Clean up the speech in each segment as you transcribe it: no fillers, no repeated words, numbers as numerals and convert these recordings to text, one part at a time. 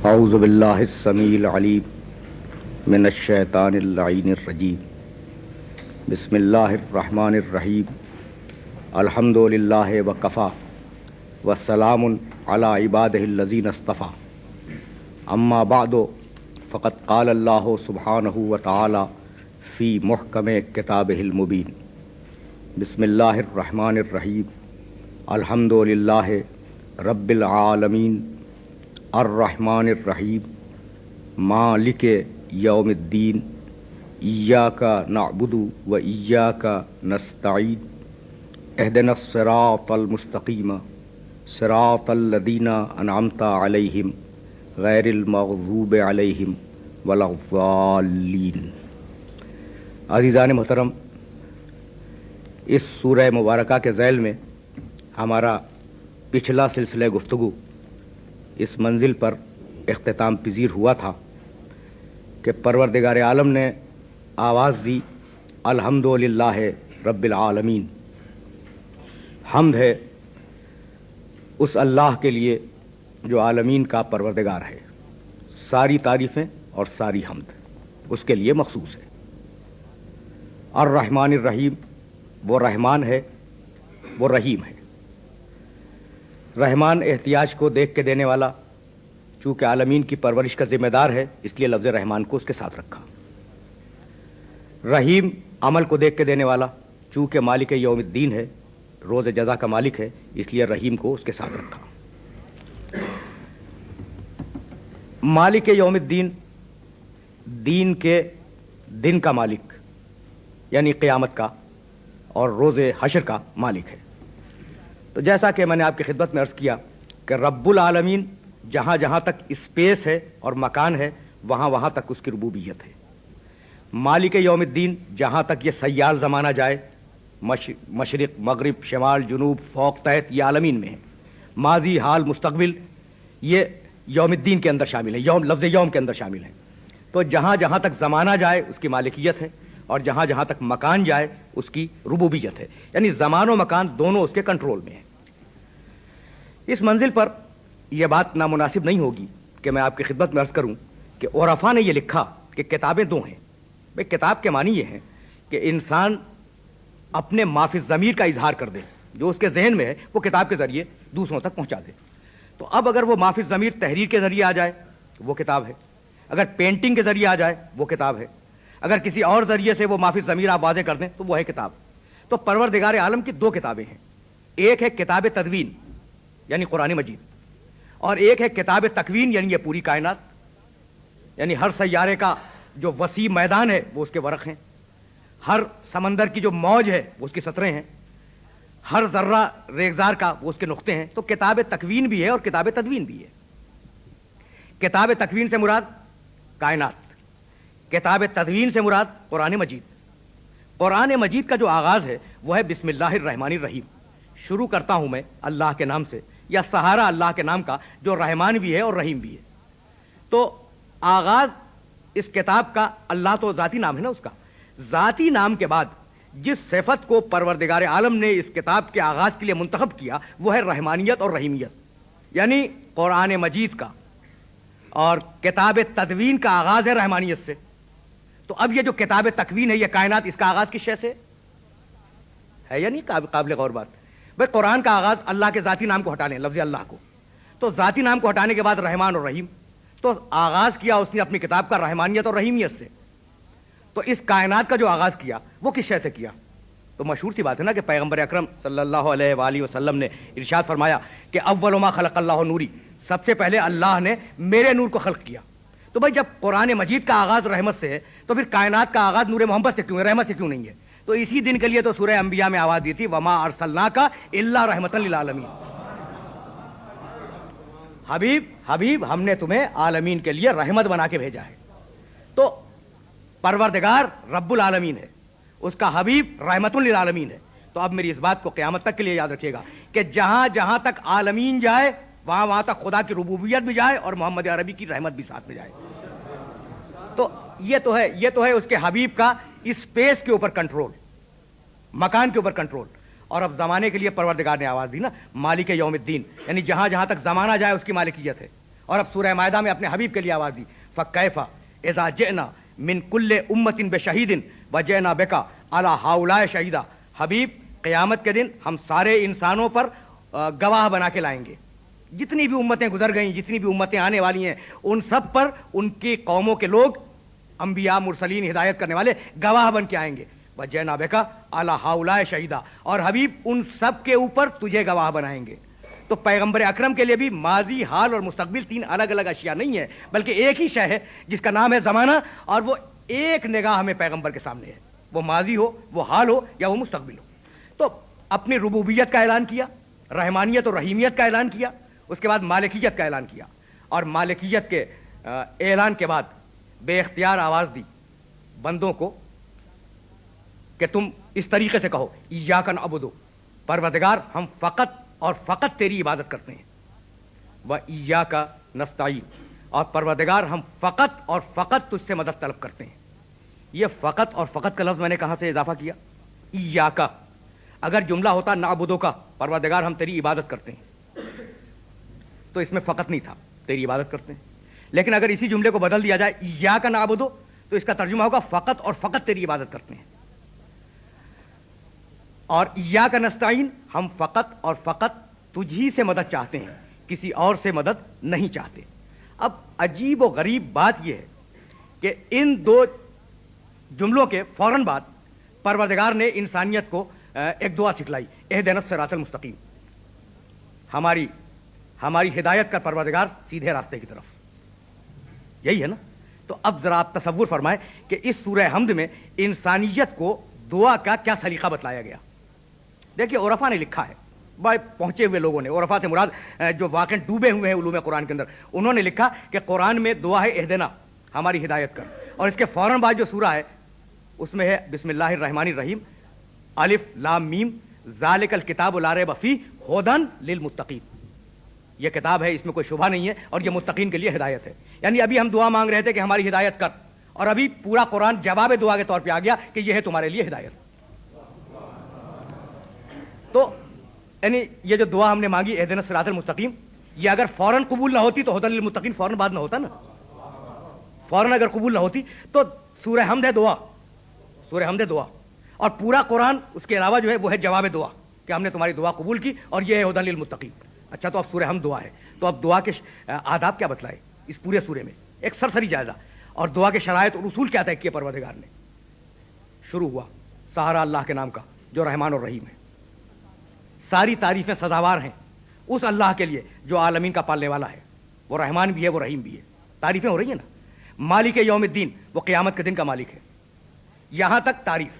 اعوذ باللہ السمیع العلیم من الشیطان اللعین الرجیم بسم اللہ الرحمن الرحیم الحمد للہ وکفی والسلام علی عبادہ الذین اصطفی اما بعد فقد قال اللہ سبحانہ وتعالی فی محکم کتابہ المبین بسم اللہ الرحمن الرحیم الحمد للہ رب العالمین الرحمن الرحیم مالک یوم الدین ایاک نعبد و ایاک نستعین اہدنا الصراط المستقیم صراط الذین انعمت علیہم غیر المغضوب علیہم ولا الضالین۔ عزیزان محترم، اس سورہ مبارکہ کے ذیل میں ہمارا پچھلا سلسلہ گفتگو اس منزل پر اختتام پذیر ہوا تھا کہ پروردگار عالم نے آواز دی الحمد للہ رب العالمین، حمد ہے اس اللہ کے لیے جو عالمین کا پروردگار ہے، ساری تعریفیں اور ساری حمد اس کے لیے مخصوص ہے۔ الرحمن الرحیم، وہ رحمان ہے، وہ رحیم ہے۔ رحمان احتیاج کو دیکھ کے دینے والا، چونکہ عالمین کی پرورش کا ذمہ دار ہے اس لیے لفظ رحمان کو اس کے ساتھ رکھا۔ رحیم عمل کو دیکھ کے دینے والا، چونکہ مالک یوم الدین ہے، روز جزا کا مالک ہے، اس لیے رحیم کو اس کے ساتھ رکھا۔ مالک یوم الدین، دین کے دن کا مالک یعنی قیامت کا اور روز حشر کا مالک ہے۔ تو جیسا کہ میں نے آپ کی خدمت میں عرض کیا کہ رب العالمین جہاں جہاں تک اسپیس ہے اور مکان ہے وہاں وہاں تک اس کی ربوبیت ہے۔ مالک یوم الدین، جہاں تک یہ سیار زمانہ جائے، مشرق مغرب شمال جنوب فوق تحت، یہ عالمین میں ہے۔ ماضی حال مستقبل یہ یوم الدین کے اندر شامل ہے، لفظ یوم کے اندر شامل ہے۔ تو جہاں جہاں تک زمانہ جائے اس کی مالکیت ہے، اور جہاں جہاں تک مکان جائے اس کی ربوبیت ہے، یعنی زمان و مکان دونوں اس کے کنٹرول میں ہیں۔ اس منزل پر یہ بات نامناسب نہیں ہوگی کہ میں آپ کی خدمت میں عرض کروں کہ عرفاء نے یہ لکھا کہ کتابیں دو ہیں۔ بھئی کتاب کے معنی یہ ہے کہ انسان اپنے ما فی الضمیر کا اظہار کر دے، جو اس کے ذہن میں ہے وہ کتاب کے ذریعے دوسروں تک پہنچا دے۔ تو اب اگر وہ ما فی الضمیر تحریر کے ذریعے آ جائے وہ کتاب ہے، اگر پینٹنگ کے ذریعے آ جائے وہ کتاب ہے، اگر کسی اور ذریعے سے وہ ما فی الضمیر آپ واضح کر دیں تو وہ ہے کتاب۔ تو پروردگار عالم کی دو کتابیں ہیں، ایک ہے کتاب تدوین یعنی قرآن مجید، اور ایک ہے کتاب تکوین یعنی یہ پوری کائنات، یعنی ہر سیارے کا جو وسیع میدان ہے وہ اس کے ورق ہیں، ہر سمندر کی جو موج ہے وہ اس کی سطریں ہیں، ہر ذرہ ریگزار کا وہ اس کے نقطے ہیں۔ تو کتاب تکوین بھی ہے اور کتاب تدوین بھی ہے۔ کتاب تکوین سے مراد کائنات، کتاب تدوین سے مراد قرآن مجید۔ قرآن مجید کا جو آغاز ہے وہ ہے بسم اللہ الرحمن الرحیم، شروع کرتا ہوں میں اللہ کے نام سے، یا سہارا اللہ کے نام کا جو رحمان بھی ہے اور رحیم بھی ہے۔ تو آغاز اس کتاب کا، اللہ تو ذاتی نام ہے نا اس کا، ذاتی نام کے بعد جس صفت کو پروردگار عالم نے اس کتاب کے آغاز کے لیے منتخب کیا وہ ہے رحمانیت اور رحیمیت، یعنی قرآن مجید کا اور کتاب تدوین کا آغاز ہے رحمانیت سے۔ تو اب یہ جو کتاب تکوین ہے، یہ کائنات، اس کا آغاز کس شے سے ہے یا نہیں؟ قابل غور بات۔ بھئی قرآن کا آغاز اللہ کے ذاتی نام کو ہٹا لیں، لفظ اللہ کو، تو ذاتی نام کو ہٹانے کے بعد رحمان اور رحیم، تو آغاز کیا اس نے اپنی کتاب کا رحمانیت اور رحیمیت سے۔ تو اس کائنات کا جو آغاز کیا وہ کس شے سے کیا؟ تو مشہور سی بات ہے نا کہ پیغمبر اکرم صلی اللہ علیہ وآلہ وسلم نے ارشاد فرمایا کہ اول ما خلق اللہ نوری، سب سے پہلے اللہ نے میرے نور کو خلق کیا۔ تو بھائی جب قرآن مجید کا آغاز رحمت سے ہے تو پھر کائنات کا آغاز نور محمد سے کیوں ہے، رحمت سے کیوں نہیں ہے؟ تو اسی دن کے لیے تو سورہ انبیاء میں آواز دی تھی وما ارسلناک الا رحمتا للعالمین، حبیب ہم نے تمہیں عالمین کے لیے رحمت بنا کے بھیجا ہے۔ تو پروردگار رب العالمین ہے، اس کا حبیب رحمت للعالمین ہے۔ تو اب میری اس بات کو قیامت تک کے لیے یاد رکھیے گا کہ جہاں جہاں تک عالمین جائے وہاں وہاں تک خدا کی ربوبیت بھی جائے اور محمد عربی کی رحمت بھی ساتھ میں جائے۔ تو یہ تو ہے اس کے حبیب کا اسپیس کے اوپر کنٹرول، مکان کے اوپر کنٹرول۔ اور اب زمانے کے لیے پروردگار نے آواز دی نا مالک یوم الدین، یعنی جہاں جہاں تک زمانہ جائے اس کی مالکیت ہے، اور اب سورہ مائدہ میں اپنے حبیب کے لیے آواز دی، فَكَيْفَ إِذَا جِئْنَا مِن كُلِّ أُمَّةٍ بِشَهِيدٍ وَجِئْنَا بِكَ عَلَى هَؤُلَاءِ شَهِيدًا، حبیب قیامت کے دن ہم سارے انسانوں پر گواہ بنا کے لائیں گے، جتنی بھی امتیں گزر گئیں، جتنی بھی امتیں آنے والی ہیں، ان سب پر ان کی قوموں کے لوگ، انبیاء مرسلین ہدایت کرنے والے گواہ بن کے آئیں گے، وَجِئْنَا بِكَ عَلَى هَؤُلَاءِ شَهِيدًا، اور حبیب ان سب کے اوپر تجھے گواہ بنائیں گے۔ تو پیغمبر اکرم کے لیے بھی ماضی، حال اور مستقبل تین الگ الگ اشیاء نہیں ہے، بلکہ ایک ہی شے ہے جس کا نام ہے زمانہ، اور وہ ایک نگاہ میں پیغمبر کے سامنے ہے، وہ ماضی ہو، وہ حال ہو، یا وہ مستقبل ہو۔ تو اپنی ربوبیت کا اعلان کیا، رحمانیت اور رحیمیت کا اعلان کیا، اس کے بعد مالکیت کا اعلان کیا، اور مالکیت کے اعلان کے بعد بے اختیار آواز دی بندوں کو کہ تم اس طریقے سے کہو، ایاک نعبد، پروردگار ہم فقط اور فقط تیری عبادت کرتے ہیں، وایاک نستعین، اور پروردگار ہم فقط اور فقط تجھ سے مدد طلب کرتے ہیں۔ یہ فقط اور فقط کا لفظ میں نے کہاں سے اضافہ کیا؟ ایاک، اگر جملہ ہوتا نعبدو کا، پروردگار ہم تیری عبادت کرتے ہیں، تو اس میں فقط نہیں تھا، تیری عبادت کرتے ہیں، لیکن اگر اسی جملے کو بدل دیا جائے ایاک نعبدو، تو اس کا ترجمہ ہوگا فقط اور فقط تیری عبادت کرتے ہیں، اور ایاک نستعین، ہم فقط اور فقط تجھی سے مدد چاہتے ہیں، کسی اور سے مدد نہیں چاہتے۔ اب عجیب و غریب بات یہ ہے کہ ان دو جملوں کے فوراً بعد پروردگار نے انسانیت کو ایک دعا سکھلائی، اہدنا الصراط المستقیم، ہماری ہدایت کا پروردگار سیدھے راستے کی طرف، یہی ہے نا۔ تو اب ذرا آپ تصور فرمائیں کہ اس سورہ حمد میں انسانیت کو دعا کا کیا سلیقہ بتلایا گیا۔ دیکھیے عرفا نے لکھا ہے، بڑے پہنچے ہوئے لوگوں نے، عرفا سے مراد جو واقعی ڈوبے ہوئے ہیں علوم قرآن کے اندر، انہوں نے لکھا کہ قرآن میں دعا ہے اہدنا، ہماری ہدایت کر، اور اس کے فوراً بعد جو سورہ ہے اس میں ہے بسم اللہ الرحمن الرحیم، الف لام میم ذالک الکتاب لا ریب فیہ ھدی للمتقین، یہ کتاب ہے، اس میں کوئی شبہ نہیں ہے، اور یہ متقین کے لیے ہدایت ہے۔ یعنی ابھی ہم دعا مانگ رہے تھے کہ ہماری ہدایت کر، اور ابھی پورا قرآن جواب دعا کے طور پہ آ گیا کہ یہ ہے تمہارے لیے ہدایت۔ تو یعنی یہ جو دعا ہم نے مانگی اہدنا الصراط المستقیم، یہ اگر فوراً قبول نہ ہوتی تو ھدی للمتقین فوراً بعد نہ ہوتا نا، فوراً اگر قبول نہ ہوتی تو سورہ حمد ہے دعا، سورہ حمد ہے دعا، اور پورا قرآن اس کے علاوہ جو ہے وہ ہے جواب دعا کہ ہم نے تمہاری دعا قبول کی، اور یہ ہے ھدی للمتقین۔ اچھا، تو اب سورہ حمد دعا ہے، تو اب دعا کے آداب کیا بتلائے اس پورے سورے میں، ایک سرسری جائزہ، اور دعا کے شرائط اور اصول کیا طے کیے پروردگار نے۔ شروع ہوا سہارا اللہ کے نام کا جو رحمان اور رحیم ہے، ساری تعریفیں سزاوار ہیں اس اللہ کے لیے جو عالمین کا پالنے والا ہے، وہ رحمان بھی ہے، وہ رحیم بھی ہے، تعریفیں ہو رہی ہیں نا۔ مالک یوم الدین، وہ قیامت کے دن کا مالک ہے، یہاں تک تعریف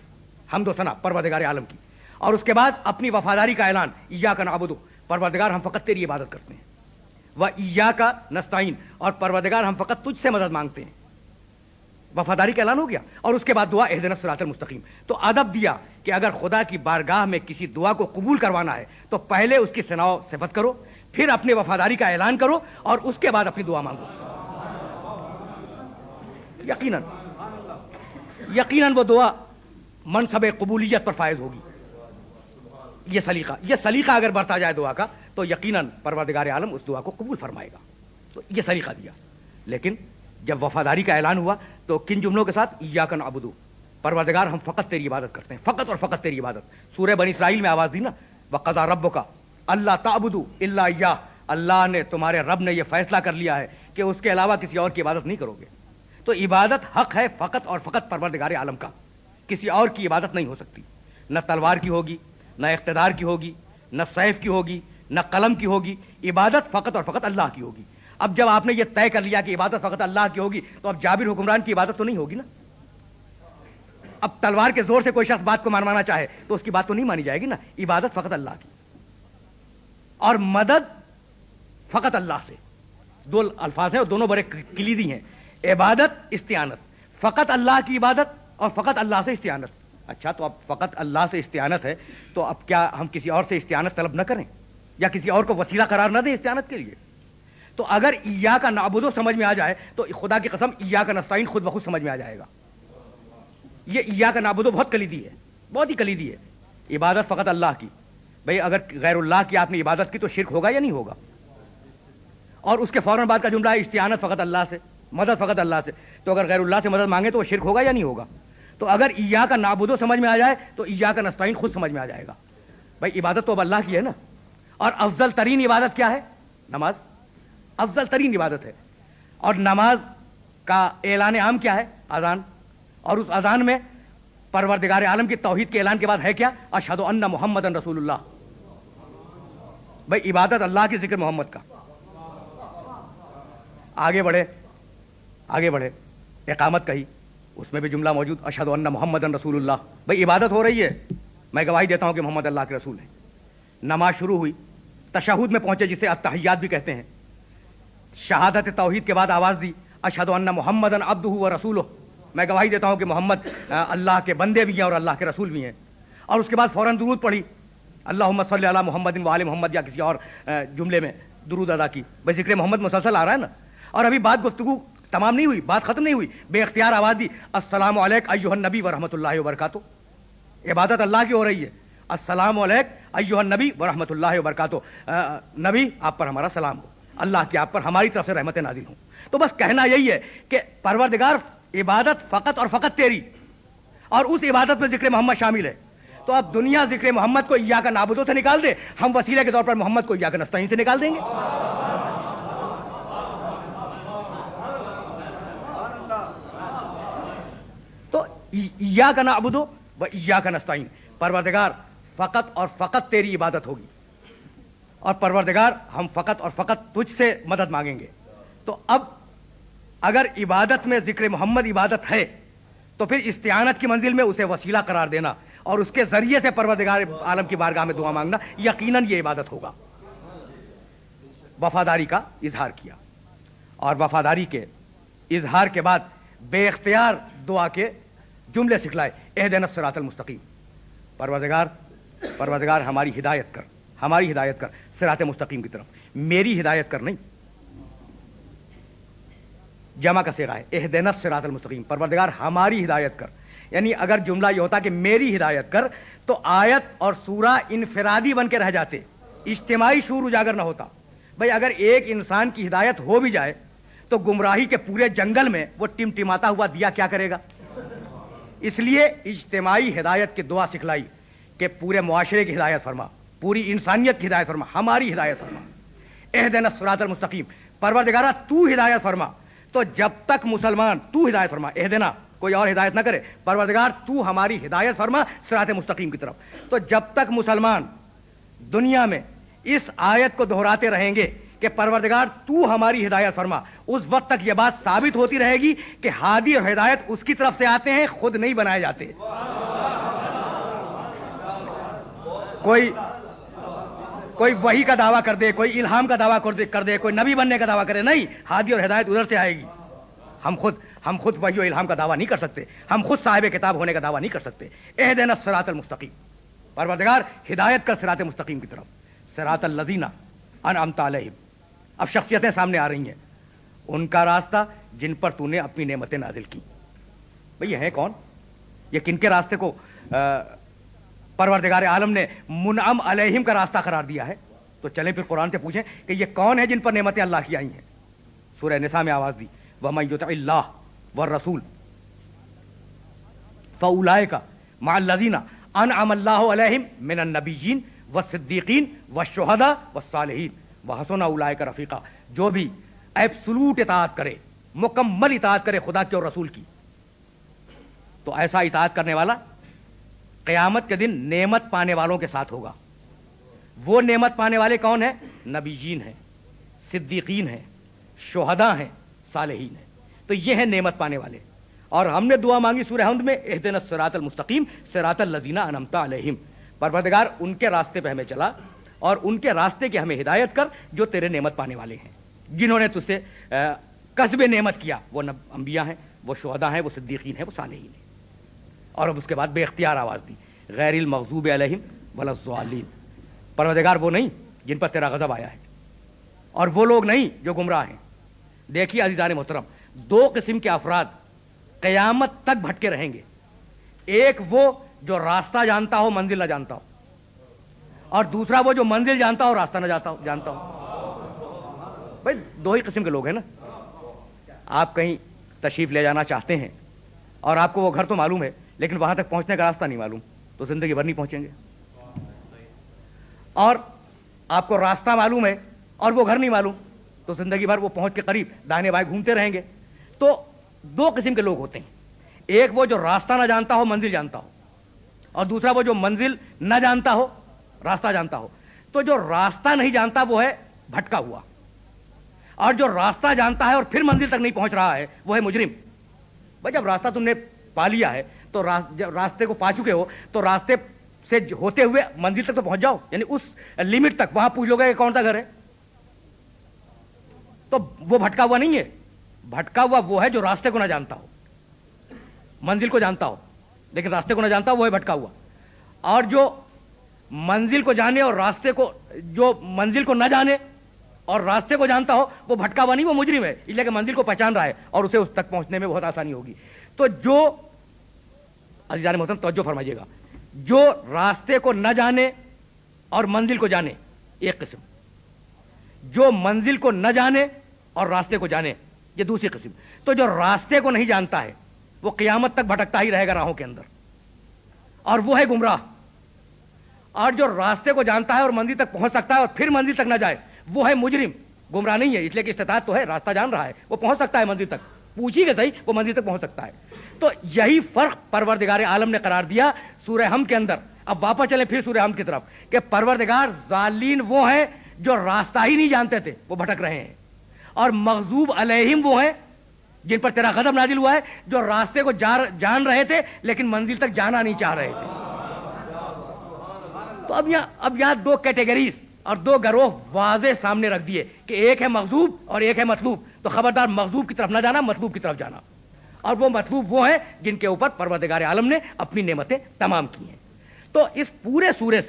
حمد و ثنا پروردگار عالم کی، اور اس کے بعد اپنی وفاداری کا اعلان، ایاک نعبد، پروردگار ہم فقط تیری عبادت کرتے ہیں، وایاک نستعین، اور پروردگار ہم فقط تجھ سے مدد مانگتے ہیں، وفاداری کا اعلان ہو گیا، اور اس کے بعد دعا اہدنا الصراط المستقیم۔ تو ادب دیا کہ اگر خدا کی بارگاہ میں کسی دعا کو قبول کروانا ہے تو پہلے اس کی ثنا و صفت کرو، پھر اپنی وفاداری کا اعلان کرو، اور اس کے بعد اپنی دعا مانگو۔ یقیناً وہ دعا منصب قبولیت پر فائز ہوگی۔ یہ سلیقہ اگر برتا جائے دعا کا تو یقیناً پروردگار عالم اس دعا کو قبول فرمائے گا۔ تو یہ سلیقہ دیا، لیکن جب وفاداری کا اعلان ہوا تو کن جملوں کے ساتھ؟ ایاک نعبد، پروردگار ہم فقط تیری عبادت کرتے ہیں، فقط اور فقط تیری عبادت۔ سورہ بنی اسرائیل میں آواز دی نا، وقضى ربک الا تعبدوا الا ایاہ، اللہ نے، تمہارے رب نے یہ فیصلہ کر لیا ہے کہ اس کے علاوہ کسی اور کی عبادت نہیں کرو گے۔ تو عبادت حق ہے فقط اور فقط پروردگار عالم کا، کسی اور کی عبادت نہیں ہو سکتی، نہ تلوار کی ہوگی، نہ اقتدار کی ہوگی، نہ سیف کی ہوگی، نہ قلم کی ہوگی، عبادت فقط اور فقط اللہ کی ہوگی۔ اب جب آپ نے یہ طے کر لیا کہ عبادت فقط اللہ کی ہوگی تو اب جابر حکمران کی عبادت تو نہیں ہوگی نا۔ اب تلوار کے زور سے کوئی شخص بات کو منوانا چاہے تو اس کی بات تو نہیں مانی جائے گی نا، عبادت فقط اللہ کی، اور مدد فقط اللہ سے۔ دو الفاظ ہیں اور دونوں بڑے کلیدی ہیں، عبادت، استعانت، فقط اللہ کی عبادت اور فقط اللہ سے استعانت۔ اچھا، تو اب فقط اللہ سے استعانت ہے تو اب کیا ہم کسی اور سے استعانت طلب نہ کریں یا کسی اور کو وسیلہ قرار نہ دیں استعانت کے لیے؟ تو اگر ایاک نعبد سمجھ میں آ جائے تو خدا کی قسم ایاک نستعین خود بخود سمجھ میں آ جائے گا۔ یہ ایاک نعبد بہت کلیدی ہے، بہت ہی کلیدی ہے۔ عبادت فقط اللہ کی، بھئی اگر غیر اللہ کی آپ نے عبادت کی تو شرک ہوگا یا نہیں ہوگا؟ اور اس کے فوراً بعد کا جملہ ہے استعانت فقط اللہ سے، مدد فقط اللہ سے. تو اگر غیر اللہ سے مدد مانگے تو وہ شرک ہوگا یا نہیں ہوگا؟ تو اگر ایاک نعبدو سمجھ میں آ جائے تو ایاک نستعین خود سمجھ میں آ جائے گا. بھائی عبادت تو اب اللہ کی ہے نا. اور افضل ترین عبادت کیا ہے؟ نماز. افضل ترین عبادت ہے. اور نماز کا اعلان عام کیا ہے؟ اذان. اور اس اذان میں پروردگار عالم کی توحید کے اعلان کے بعد ہے کیا؟ اشہد ان محمد رسول اللہ. بھائی عبادت اللہ کی، ذکر محمد کا. آگے بڑھے اقامت کہی، اس میں بھی جملہ موجود اشہد ان محمد رسول اللہ. بھائی عبادت ہو رہی ہے، میں گواہی دیتا ہوں کہ محمد اللہ کے رسول ہیں. نماز شروع ہوئی، تشہد میں پہنچے جسے التحیات بھی کہتے ہیں. شہادت توحید کے بعد آواز دی اشہد ان محمد عبدہ و رسولہ. میں گواہی دیتا ہوں کہ محمد اللہ کے بندے بھی ہیں اور اللہ کے رسول بھی ہیں. اور اس کے بعد فوراً درود پڑھی، اللہم صلی علی محمد و آل محمد، یا کسی اور جملے میں درود ادا کی. بھائی ذکر محمد مسلسل آ رہا ہے نا. اور ابھی بات گفتگو تمام نہیں ہوئی، بات ختم نہیں ہوئی، بے اختیار آواز دی السلام علیک ایھا النبی ورحمۃ اللہ وبرکاتہ. عبادت اللہ کی ہو رہی ہے. السلام علیک ایھا النبی ورحمۃ اللہ وبرکاتہ. نبی آپ پر ہمارا سلام ہو، اللہ کی آپ پر ہماری طرف سے رحمتیں نازل ہوں. تو بس کہنا یہی ہے کہ پروردگار عبادت فقط اور فقط تیری، اور اس عبادت میں ذکر محمد شامل ہے. تو اب دنیا ذکر محمد کو ایاک نعبدو سے نکال دے، ہم وسیلے کے طور پر محمد کو ایاک نستعین سے نکال دیں گے. تو ایاک نعبدو و ایاک نستعین، پروردگار فقط اور فقط تیری عبادت ہوگی، اور پروردگار ہم فقط اور فقط تجھ سے مدد مانگیں گے. تو اب اگر عبادت میں ذکر محمد عبادت ہے تو پھر استعانت کی منزل میں اسے وسیلہ قرار دینا اور اس کے ذریعے سے پروردگار عالم کی بارگاہ میں دعا مانگنا یقیناً یہ عبادت ہوگا. وفاداری کا اظہار کیا، اور وفاداری کے اظہار کے بعد بے اختیار دعا کے جملے سکھلائے اہدنا الصراط المستقیم. پروردگار ہماری ہدایت کر صراط مستقیم کی طرف. میری ہدایت کر نہیں، جمع کا صیغہ ہے اہدنا الصراط المستقیم. پروردگار ہماری ہدایت کر. یعنی اگر جملہ یہ ہوتا کہ میری ہدایت کر تو آیت اور سورہ انفرادی بن کے رہ جاتے، اجتماعی شعور اجاگر نہ ہوتا. بھئی اگر ایک انسان کی ہدایت ہو بھی جائے تو گمراہی کے پورے جنگل میں وہ ٹمٹماتا ہوا دیا کیا کرے گا؟ اس لیے اجتماعی ہدایت کی دعا سکھلائی کہ پورے معاشرے کی ہدایت فرما، پوری انسانیت کی ہدایت فرما، ہماری ہدایت فرما. اہدنا الصراط المستقیم. پروردگارہ تو ہدایت فرما. تو جب تک مسلمان تو ہدایت فرما، اہدنا کوئی اور ہدایت نہ کرے، پروردگار تو ہماری ہدایت فرما صراط مستقیم کی طرف. تو جب تک مسلمان دنیا میں اس آیت کو دہراتے رہیں گے کہ پروردگار تو ہماری ہدایت فرما، اس وقت تک یہ بات ثابت ہوتی رہے گی کہ ہادی اور ہدایت اس کی طرف سے آتے ہیں، خود نہیں بنائے جاتے. کوئی وحی کا دعویٰ کر دے، کوئی الہام کا دعویٰ کر دے، کوئی نبی بننے کا دعویٰ کرے، نہیں، ہادی اور ہدایت ادھر سے آئے گی. ہم خود وحی و الہام کا دعویٰ نہیں کر سکتے، ہم خود صاحب کتاب ہونے کا دعویٰ نہیں کر سکتے. اہدنا الصراط المستقیم. پروردگار ہدایت کر صراط مستقیم کی طرف. صراط الذین انعمت علیہم. اب شخصیتیں سامنے آ رہی ہیں، ان کا راستہ جن پر تو نے اپنی نعمتیں نازل کی. بھئی یہ ہیں کون؟ یہ کن کے راستے کو پروردگار عالم نے منعم علیہم کا راستہ قرار دیا ہے؟ تو چلیں پھر قرآن سے پوچھیں کہ یہ کون ہے جن پر نعمتیں اللہ کی آئی ہیں. سورہ نساء میں آواز دی وَمَن يُطِعِ اللَّهَ وَالرَّسُولَ فَأُولَٰئِكَ مَعَ الَّذِينَ أَنْعَمَ اللَّهُ عَلَيْهِم مِّنَ النَّبِيِّينَ وَالصِّدِّيقِينَ وَالشُّهَدَاءِ وَالصَّالِحِينَ وَحَسُنَ أُولَٰئِكَ رَفِیقًا. جو بھی ایبسولوٹ اطاعت کرے، مکمل اطاعت کرے خدا کی اور رسول کی، تو ایسا اطاعت کرنے والا قیامت کے دن نعمت پانے والوں کے ساتھ ہوگا. وہ نعمت پانے والے کون ہیں؟ نبیین ہیں، صدیقین ہیں، شہداء ہیں، صالحین ہیں. تو یہ ہیں نعمت پانے والے. اور ہم نے دعا مانگی سورہ حمد میں اہدنا الصراط المستقیم صراط الذین انعمت علیہم. پروردگار ان کے راستے پہ ہمیں چلا اور ان کے راستے کی ہمیں ہدایت کر جو تیرے نعمت پانے والے ہیں، جنہوں نے تجھ سے کسب نعمت کیا. وہ انبیاء ہیں، وہ شہداء ہیں، وہ صدیقین ہیں، وہ صالحین ہیں. اور اب اس کے بعد بے اختیار آواز دی غیر المغضوب علیہم ولا الضالین. پروردگار وہ نہیں جن پر تیرا غضب آیا ہے، اور وہ لوگ نہیں جو گمراہ ہیں. دیکھیے عزیزان محترم، دو قسم کے افراد قیامت تک بھٹکے رہیں گے. ایک وہ جو راستہ جانتا ہو منزل نہ جانتا ہو، اور دوسرا وہ جو منزل جانتا ہو راستہ نہ جانتا ہو. بھائی دو ہی قسم کے لوگ ہیں نا. آپ کہیں تشریف لے جانا چاہتے ہیں اور آپ کو وہ گھر تو معلوم ہے لیکن وہاں تک پہنچنے کا راستہ نہیں معلوم, تو زندگی بھر نہیں پہنچیں گے. اور آپ کو راستہ معلوم ہے اور وہ گھر نہیں معلوم, تو زندگی بھر وہ پہنچ کے قریب دائیں بائیں گھومتے رہیں گے. تو دو قسم کے لوگ ہوتے ہیں, ایک وہ جو راستہ نہ جانتا ہو منزل جانتا ہو, اور دوسرا وہ جو منزل نہ جانتا ہو راستہ جانتا ہو. تو جو راستہ نہیں جانتا وہ ہے بھٹکا ہوا, اور جو راستہ جانتا ہے اور پھر منزل تک نہیں پہنچ رہا ہے وہ ہے مجرم. بھائی جب راستہ تم نے پا لیا ہے تو جب راستے کو پا چکے ہو تو راستے سے ہوتے ہوئے منزل تک تو پہنچ جاؤ, یعنی اس لمٹ تک. وہاں پوچھ لو گے کہ کون سا گھر ہے, تو وہ بھٹکا ہوا نہیں ہے. بھٹکا ہوا وہ ہے جو راستے کو نہ جانتا ہو, منزل کو جانتا ہو لیکن راستے کو نہ جانتا ہو, وہ ہے بھٹکا ہوا. اور جو منزل کو جانے اور راستے کو, جو منزل کو نہ جانے اور راستے کو جانتا ہو, وہ بھٹکا ہوا نہیں, وہ مجرم ہے, اس لیے کہ منزل کو پہچان رہا ہے اور اسے اس تک پہنچنے میں بہت آسانی ہوگی. تو جو عزیزان محترم توجہ فرمائیے گا, جو راستے کو نہ جانے اور منزل کو جانے ایک قسم, جو منزل کو نہ جانے اور راستے کو جانے یہ دوسری قسم. تو جو راستے کو نہیں جانتا ہے وہ قیامت تک بھٹکتا ہی رہے گا راہوں کے اندر, اور وہ ہے گمراہ. اور جو راستے کو جانتا ہے اور منزل تک پہنچ سکتا ہے اور پھر منزل تک نہ جائے وہ ہے مجرم. گمراہ نہیں ہے اس لیے کہ استطاعت تو ہے, راستہ جان رہا ہے, وہ پہنچ سکتا ہے منزل تک, پوچھیے کہ صحیح, وہ منزل تک پہنچ سکتا ہے. تو یہی فرق پروردگار عالم نے قرار دیا سورہ حمد کے اندر. اب واپس چلیں پھر سورہ حمد کی طرف کہ پروردگار ضالین وہ ہیں جو راستہ ہی نہیں جانتے تھے, وہ بھٹک رہے ہیں, اور مغضوب علیہم وہ ہیں جن پر تیرا غضب نازل ہوا ہے جو راستے کو جان رہے تھے لیکن منزل تک جانا نہیں چاہ رہے تھے. تو اب یہاں دو کیٹیگریز اور دو گروہ واضح سامنے رکھ دیے کہ ایک ہے مغضوب اور ایک ہے مطلوب. تو خبردار مغضوب کی طرف نہ جانا, مطلوب کی طرف جانا. اور وہ مطلوب وہ ہیں جن کے اوپر پروردگار عالم نے اپنی نعمتیں تمام کی ہیں. تو اس پورے سورے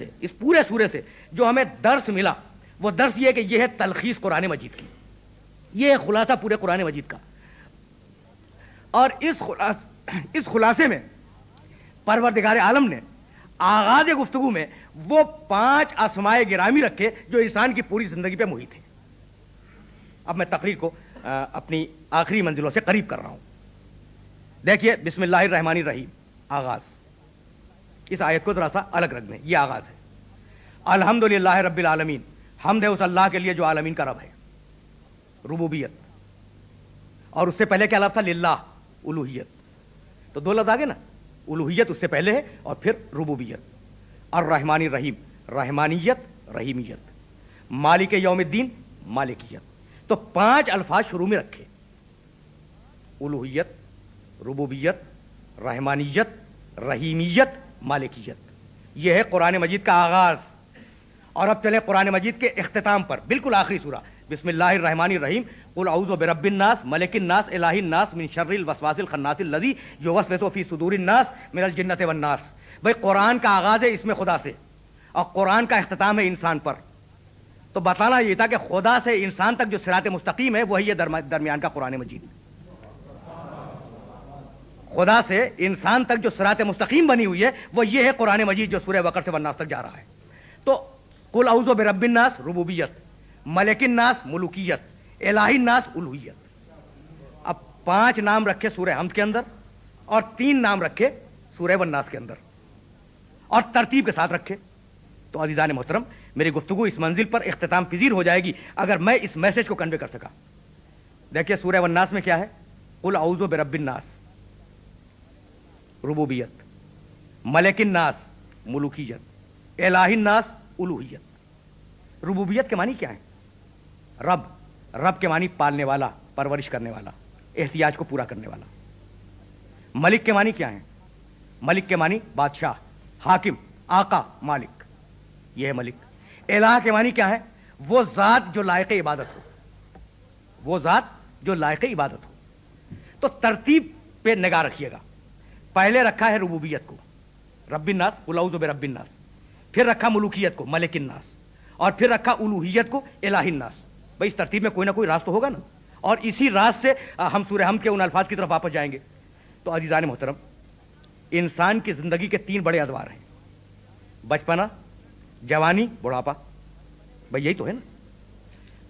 سے جو ہمیں درس ملا وہ درس یہ کہ یہ ہے تلخیص قرآن مجید کی, یہ ہے خلاصہ پورے قرآن مجید کا. اور اس خلاصے میں پروردگار عالم نے آغاز گفتگو میں وہ 5 اسماء گرامی رکھے جو انسان کی پوری زندگی پہ محیط ہیں. اب میں تقریر کو اپنی آخری منزلوں سے قریب کر رہا ہوں. دیکھیے بسم اللہ الرحمن الرحیم آغاز. اس آیت کو ذرا سا الگ رکھ دیں, یہ آغاز ہے. الحمدللہ رب العالمین, حمد ہے اس اللہ کے لیے جو عالمین کا رب ہے. ربوبیت, اور اس سے پہلے کیا لفظ تھا, للہ, الوہیت. تو دو لفظ آگے نا, الوہیت اس سے پہلے ہے اور پھر ربوبیت. الرحمن الرحیم, رحمانیت رحیمیت. مالک یوم الدین, مالکیت. تو 5 الفاظ شروع میں رکھے, الوہیت, ربوبیت, رحمانیت, رحیمیت, مالکیت. یہ ہے قرآن مجید کا آغاز. اور اب چلیں قرآن مجید کے اختتام پر, بالکل آخری سورہ بسم اللہ الرحمن الرحیم. قل اعوذ برب الناس ملک الناس الہ الناس من شر الوسواس الخناس الذی یوسوس فی صدور الناس من الجنۃ والناس. بھائی قرآن کا آغاز ہے اسم خدا سے اور قرآن کا اختتام ہے انسان پر. تو بتانا یہ تھا کہ خدا سے انسان تک جو صراط مستقیم ہے وہی یہ درمیان کا قرآن مجید. خدا سے انسان تک جو صراط مستقیم بنی ہوئی ہے وہ یہ ہے قرآن مجید جو سورہ بقرہ سے والناس تک جا رہا ہے. تو قل اعوذ برب الناس ربوبیت, ملک الناس ملوکیت, الہ الناس الوہیت. اب 5 نام رکھے سورہ حمد کے اندر اور 3 نام رکھے سورہ والناس کے اندر اور ترتیب کے ساتھ رکھے. تو عزیزان محترم میری گفتگو اس منزل پر اختتام پذیر ہو جائے گی اگر میں اس میسج کو کنوے کر سکا. دیکھیے سورہ والناس میں کیا ہے, قل اعوذ برب الناس ربوبیت, ملک الناس ملوکیت, الہ الناس الوہیت. ربوبیت کے معنی کیا ہے, رب. رب کے معنی پالنے والا, پرورش کرنے والا, احتیاج کو پورا کرنے والا. ملک کے معنی کیا ہے, ملک کے معنی بادشاہ, حاکم, آقا, مالک, یہ ہے ملک. الہ کے معنی کیا ہے, وہ ذات جو لائق عبادت ہو, وہ ذات جو لائق عبادت ہو. تو ترتیب پہ نگاہ رکھیے گا. پہلے رکھا ہے ربوبیت کو, رب الناس, قل اعوذ برب الناس. پھر رکھا ملوکیت کو, ملک الناس. اور پھر رکھا الوہیت کو, الہ الناس. بھائی اس ترتیب میں کوئی نہ کوئی راز تو ہوگا نا, اور اسی راز سے ہم سورہ حمد کے ان الفاظ کی طرف واپس جائیں گے. تو عزیزان محترم انسان کی زندگی کے 3 بڑے ادوار ہیں, بچپنا, جوانی, بڑھاپا. بھائی یہی تو ہے نا.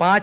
5